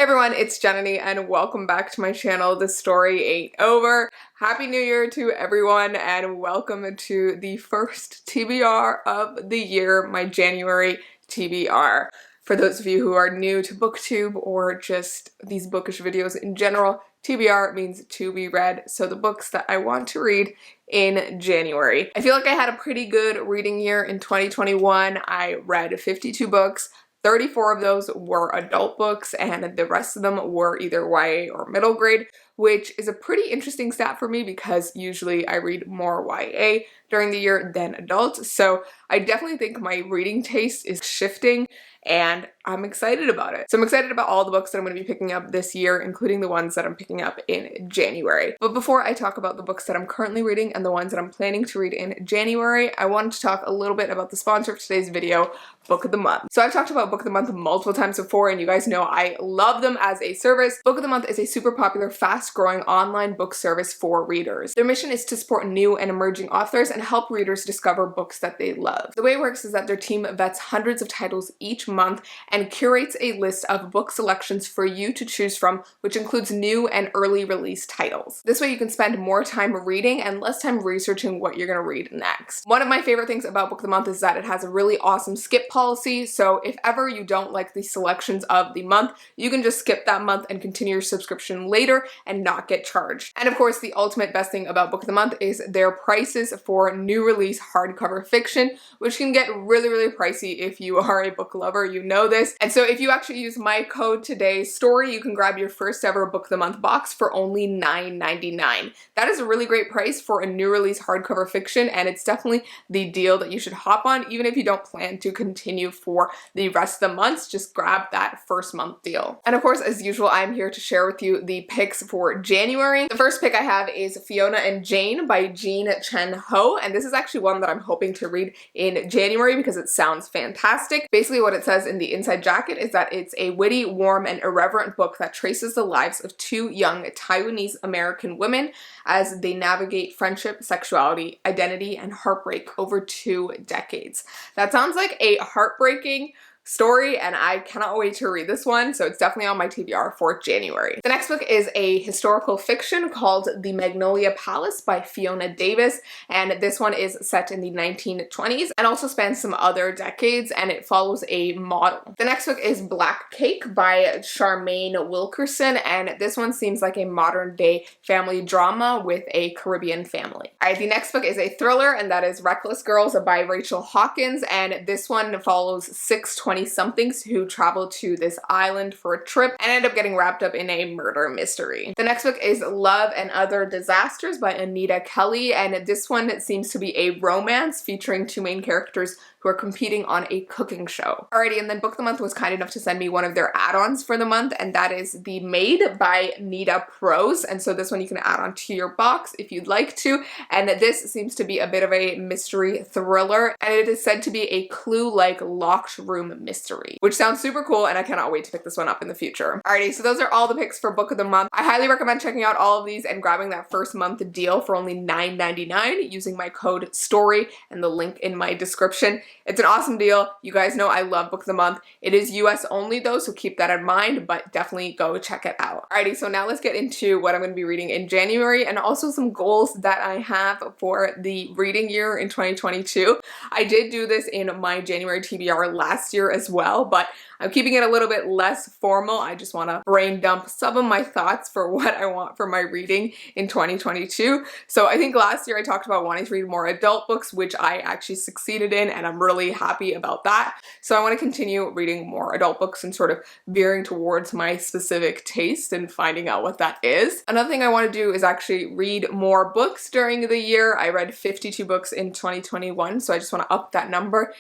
everyone, it's Jananie and welcome back to my channel, The Story Ain't Over. Happy New Year to everyone and welcome to the first TBR of the year, my January TBR. For those of you who are new to BookTube or just these bookish videos in general, TBR means to be read, so the books that I want to read in January. I feel like I had a pretty good reading year in 2021. I read 52 books. 34 of those were adult books and the rest of them were either YA or middle grade, which is a pretty interesting stat for me because usually I read more YA during the year than adults. So I definitely think my reading taste is shifting and I'm excited about it. So I'm excited about all the books that I'm going to be picking up this year, including the ones that I'm picking up in January. But before I talk about the books that I'm currently reading and the ones that I'm planning to read in January, I wanted to talk a little bit about the sponsor of today's video, Book of the Month. So I've talked about Book of the Month multiple times before and you guys know I love them as a service. Book of the Month is a super popular, fast-growing online book service for readers. Their mission is to support new and emerging authors and help readers discover books that they love. The way it works is that their team vets hundreds of titles each month and curates a list of book selections for you to choose from, which includes new and early release titles. This way you can spend more time reading and less time researching what you're going to read next. One of my favorite things about Book of the Month is that it has a really awesome skip policy, so if ever you don't like the selections of the month, you can just skip that month and continue your subscription later and not get charged. And of course, the ultimate best thing about Book of the Month is their prices for new release hardcover fiction, which can get really pricey if you are a book lover, you know this. And so if you actually use my code today, STORY, you can grab your first ever Book of the Month box for only $9.99. That is a really great price for a new release hardcover fiction, and it's definitely the deal that you should hop on even if you don't plan to continue for the rest of the months. Just grab that first month deal. And of course, as usual, I'm here to share with you the picks for January. The first pick I have is Fiona and Jane by Jean Chen Ho, and this is actually one that I'm hoping to read in January because it sounds fantastic. Basically what it says in the inside jacket is that it's a witty, warm, and irreverent book that traces the lives of two young Taiwanese American women as they navigate friendship, sexuality, identity, and heartbreak over 2 decades. That sounds like a heartbreaking story and I cannot wait to read this one, so it's definitely on my TBR for January. The next book is a historical fiction called The Magnolia Palace by Fiona Davis, and this one is set in the 1920s and also spans some other decades, and it follows a model. The next book is Black Cake by Charmaine Wilkerson, and this one seems like a modern day family drama with a Caribbean family. Alright, the next book is a thriller, and that is Reckless Girls by Rachel Hawkins, and this one follows 6 20-somethings who travel to this island for a trip and end up getting wrapped up in a murder mystery. The next book is Love and Other Disasters by Anita Kelly, and this one seems to be a romance featuring 2 main characters who are competing on a cooking show. Alrighty, and then Book of the Month was kind enough to send me one of their add-ons for the month, and that is The Maid by Nita Prose, and so this one you can add on to your box if you'd like to, and this seems to be a bit of a mystery thriller, and it is said to be a clue-like locked room mystery, which sounds super cool, and I cannot wait to pick this one up in the future. Alrighty, so those are all the picks for Book of the Month. I highly recommend checking out all of these and grabbing that first month deal for only $9.99 using my code STORY and the link in my description. It's an awesome deal. You guys know I love Book of the Month. It is US only though, so keep that in mind, but definitely go check it out. Alrighty, so now let's get into what I'm going to be reading in January and also some goals that I have for the reading year in 2022. I did do this in my January TBR last year as well, but I'm keeping it a little bit less formal. I just want to brain dump some of my thoughts for what I want for my reading in 2022. So I think last year I talked about wanting to read more adult books, which I actually succeeded in, and I'm really happy about that. So I want to continue reading more adult books and sort of veering towards my specific taste and finding out what that is. Another thing I want to do is actually read more books during the year. I read 52 books in 2021, so I just want to up that number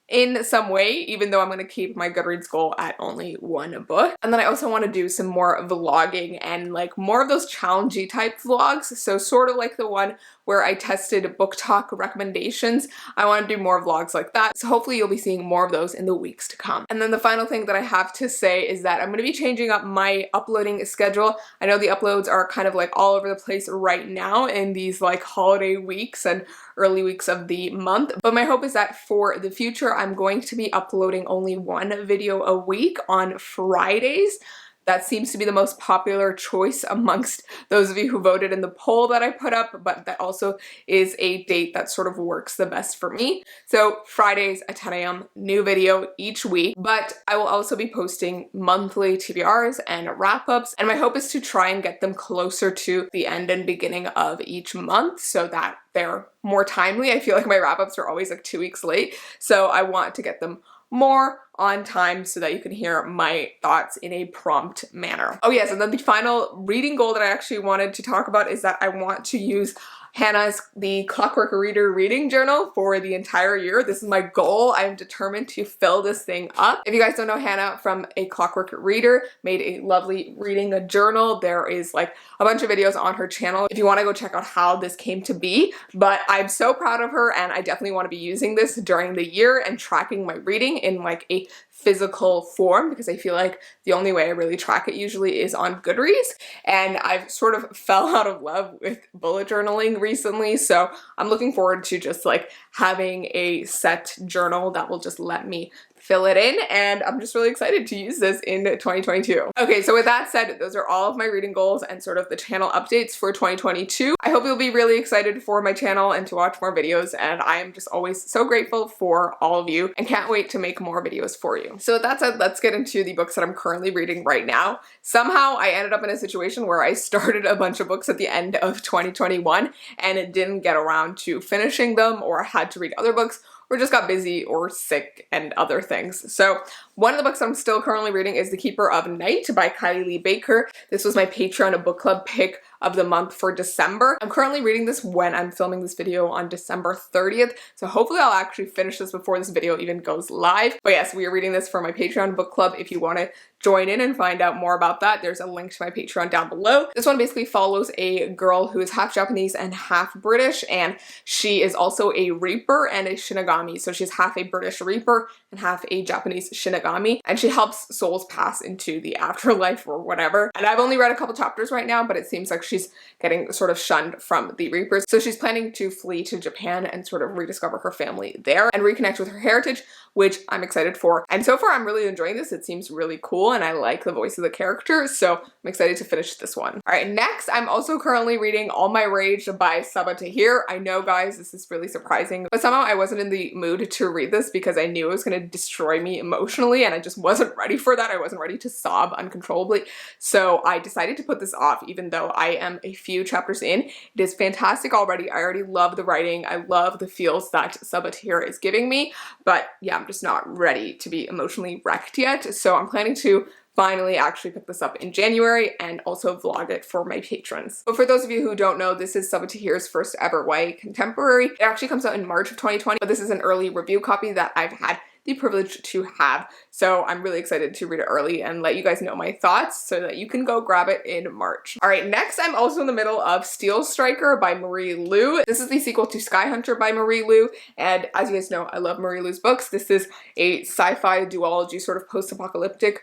in some way, even though I'm going to keep my Goodreads goal at only 1 book. And then I also want to do some more vlogging and like more of those challengey type vlogs. So sort of like the one where I tested book talk recommendations. I want to do more vlogs like that. So hopefully you'll be seeing more of those in the weeks to come. And then the final thing that I have to say is that I'm going to be changing up my uploading schedule. I know the uploads are kind of like all over the place right now in these like holiday weeks and early weeks of the month, but my hope is that for the future I'm going to be uploading only 1 video a week on Fridays. that seems to be the most popular choice amongst those of you who voted in the poll that I put up, but that also is a date that sort of works the best for me. So Fridays at 10 a.m., new video each week, but I will also be posting monthly TBRs and wrap-ups, and my hope is to try and get them closer to the end and beginning of each month so that they're more timely. I feel like my wrap-ups are always like 2 weeks late, so I want to get them more on time so that you can hear my thoughts in a prompt manner. Oh yes, and then the final reading goal that I actually wanted to talk about is that I want to use Hannah's The Clockwork Reader reading journal for the entire year. This is my goal. I am determined to fill this thing up. If you guys don't know, Hannah from A Clockwork Reader made a lovely reading a journal. There is like a bunch of videos on her channel if you want to go check out how this came to be. But I'm so proud of her, and I definitely want to be using this during the year and tracking my reading in like a physical form, because I feel like the only way I really track it usually is on Goodreads, and I've sort of fell out of love with bullet journaling recently, so I'm looking forward to just like having a set journal that will just let me fill it in, and I'm just really excited to use this in 2022. Okay, so with that said, those are all of my reading goals and sort of the channel updates for 2022. I hope you'll be really excited for my channel and to watch more videos, and I am just always so grateful for all of you and can't wait to make more videos for you. So with that said, let's get into the books that I'm currently reading right now. Somehow I ended up in a situation where I started a bunch of books at the end of 2021 and it didn't get around to finishing them, or I had to read other books, or just got busy or sick and other things. So one of the books I'm still currently reading is The Keeper of Night by Kylie Lee Baker. This was my Patreon book club pick of the month for December. I'm currently reading this when I'm filming this video on December 30th, so hopefully I'll actually finish this before this video even goes live. But yes, we are reading this for my Patreon book club. If you want to join in and find out more about that, there's a link to my Patreon down below. This one basically follows a girl who is half Japanese and half British, and she is also a Reaper and a Shinigami. So she's half a British Reaper and half a Japanese Shinigami, and she helps souls pass into the afterlife or whatever. And I've only read a couple chapters right now, but it seems like she's getting sort of shunned from the Reapers. So she's planning to flee to Japan and sort of rediscover her family there and reconnect with her heritage, which I'm excited for. And so far I'm really enjoying this. It seems really cool and I like the voice of the character, so I'm excited to finish this one. All right, next I'm also currently reading All My Rage by Sabaa Tahir. I know, guys, this is really surprising, but somehow I wasn't in the mood to read this because I knew it was going to destroy me emotionally and I just wasn't ready for that. I wasn't ready to sob uncontrollably. So I decided to put this off even though I am a few chapters in. It is fantastic already. I already love the writing. I love the feels that Sabaa Tahir is giving me, but yeah, I'm just not ready to be emotionally wrecked yet. So I'm planning to finally actually pick this up in January and also vlog it for my patrons. But for those of you who don't know, this is Sabaa Tahir's first ever YA contemporary. It actually comes out in March of 2020, but this is an early review copy that I've had the privilege to have. So I'm really excited to read it early and let you guys know my thoughts so that you can go grab it in March. All right, next I'm also in the middle of Steel Striker by Marie Lu. This is the sequel to Sky Hunter by Marie Lu, and as you guys know, I love Marie Lu's books. This is a sci-fi duology, sort of post-apocalyptic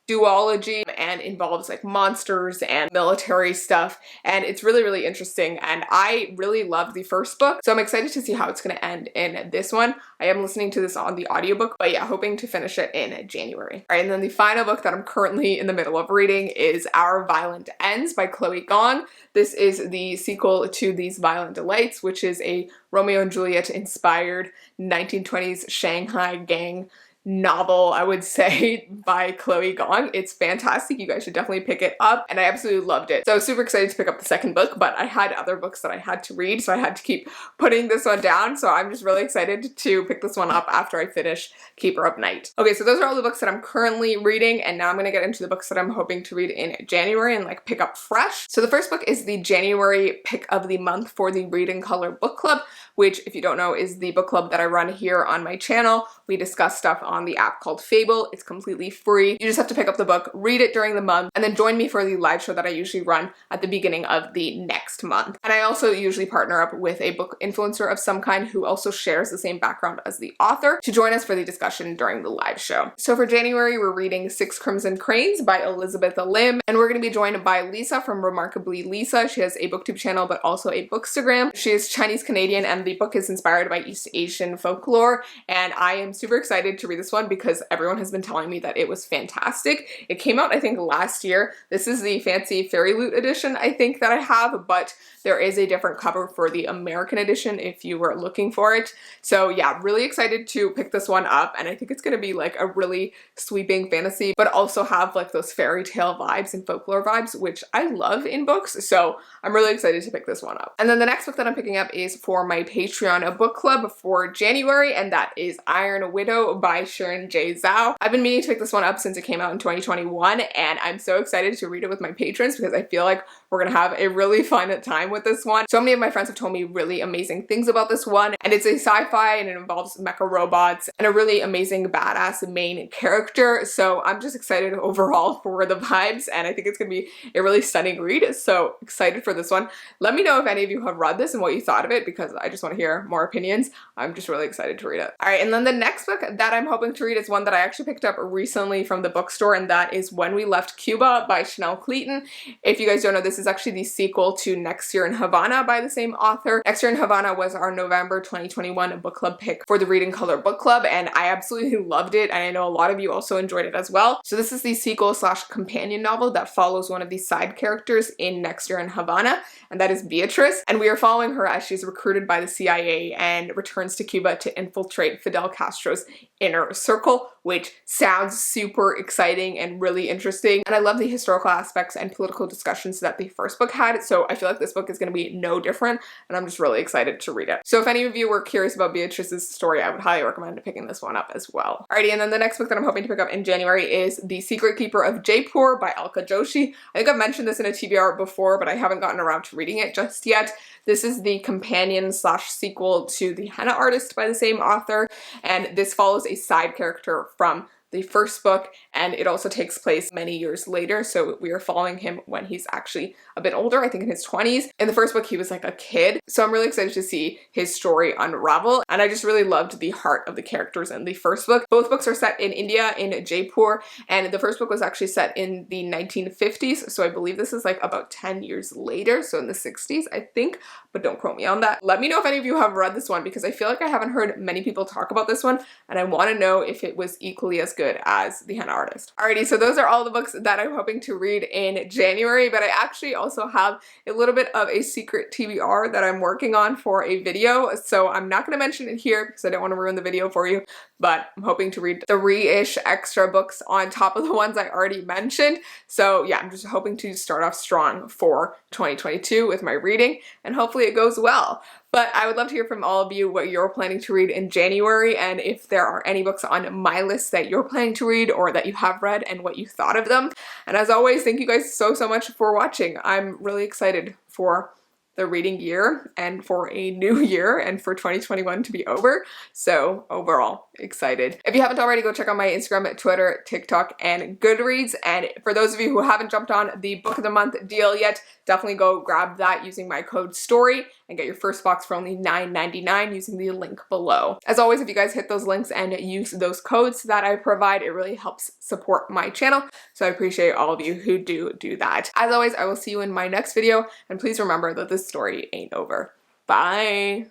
duology, and involves like monsters and military stuff, and it's really, really interesting, and I really loved the first book, so I'm excited to see how it's going to end in this one. I am listening to this on the audiobook, but yeah, hoping to finish it in January. All right, and then the final book that I'm currently in the middle of reading is Our Violent Ends by Chloe Gong. This is the sequel to These Violent Delights, which is a Romeo and Juliet inspired 1920s Shanghai gang novel, I would say, by Chloe Gong. It's fantastic. You guys should definitely pick it up, and I absolutely loved it. So I was super excited to pick up the second book, but I had other books that I had to read, so I had to keep putting this one down. So I'm just really excited to pick this one up after I finish Keeper of Night. Okay, so those are all the books that I'm currently reading, and now I'm gonna get into the books that I'm hoping to read in January and like pick up fresh. So the first book is the January pick of the month for the Read and Color book club, which, if you don't know, is the book club that I run here on my channel. We discuss stuff on the app called Fable. It's completely free. You just have to pick up the book, read it during the month, and then join me for the live show that I usually run at the beginning of the next month. And I also usually partner up with a book influencer of some kind who also shares the same background as the author to join us for the discussion during the live show. So for January, we're reading Six Crimson Cranes by Elizabeth Lim, and we're going to be joined by Lisa from Remarkably Lisa. She has a booktube channel, but also a bookstagram. She is Chinese Canadian, and the book is inspired by East Asian folklore, and I am super excited to read this one because everyone has been telling me that it was fantastic. It came out, I think, last year. This is the fancy fairy loot edition, I think, that I have, but there is a different cover for the American edition if you were looking for it. So yeah, really excited to pick this one up, and I think it's going to be like a really sweeping fantasy, but also have like those fairy tale vibes and folklore vibes, which I love in books. So I'm really excited to pick this one up. And then the next book that I'm picking up is for my Patreon book club for January, and that is Iron Widow by Sharon J. Zhao. I've been meaning to pick this one up since it came out in 2021, and I'm so excited to read it with my patrons because I feel like we're gonna have a really fun time with this one. So many of my friends have told me really amazing things about this one, and it's a sci-fi and it involves mecha robots and a really amazing badass main character. So I'm just excited overall for the vibes, and I think it's gonna be a really stunning read. So excited for this one. Let me know if any of you have read this and what you thought of it, because I just want to hear more opinions. I'm just really excited to read it. All right, and then the next book that I'm hoping to read is one that I actually picked up recently from the bookstore, and that is When We Left Cuba by Chanel Clayton. If you guys don't know, this is actually the sequel to Next Year in Havana by the same author. Next Year in Havana was our November 2021 book club pick for the Read in Color book club, and I absolutely loved it, and I know a lot of you also enjoyed it as well. So this is the sequel slash companion novel that follows one of the side characters in Next Year in Havana, and that is Beatrice, and we are following her as she's recruited by the CIA and returns to Cuba to infiltrate Fidel Castro's inner circle, which sounds super exciting and really interesting. And I love the historical aspects and political discussions that the first book had, so I feel like this book is going to be no different, and I'm just really excited to read it. So if any of you were curious about Beatrice's story, I would highly recommend picking this one up as well. Alrighty, and then the next book that I'm hoping to pick up in January is The Secret Keeper of Jaipur by Alka Joshi. I think I've mentioned this in a TBR before, but I haven't gotten around to reading it just yet. This is the companion slash sequel to The Henna Artist by the same author, and this follows a side character from the first book, and it also takes place many years later, so we are following him when he's actually a bit older, I think in his 20s. In the first book, he was like a kid, so I'm really excited to see his story unravel, and I just really loved the heart of the characters in the first book. Both books are set in India, in Jaipur, and the first book was actually set in the 1950s, so I believe this is like about 10 years later, so in the 60s, I think, but don't quote me on that. Let me know if any of you have read this one, because I feel like I haven't heard many people talk about this one, and I want to know if it was equally as good as The Henna Artist. Alrighty, so those are all the books that I'm hoping to read in January, but I actually also have a little bit of a secret TBR that I'm working on for a video, so I'm not going to mention it here because I don't want to ruin the video for you, but I'm hoping to read 3-ish extra books on top of the ones I already mentioned. So yeah, I'm just hoping to start off strong for 2022 with my reading, and hopefully it goes well. But I would love to hear from all of you what you're planning to read in January, and if there are any books on my list that you're planning to read or that you have read and what you thought of them. And as always, thank you guys so much for watching. I'm really excited for the reading year and for a new year and for 2021 to be over. So overall, excited. If you haven't already, go check out my Instagram, Twitter, TikTok, and Goodreads. And for those of you who haven't jumped on the Book of the Month deal yet, definitely go grab that using my code STORY and get your first box for only $9.99 using the link below. As always, if you guys hit those links and use those codes that I provide, it really helps support my channel. So I appreciate all of you who do that. As always, I will see you in my next video, and please remember that this story ain't over. Bye!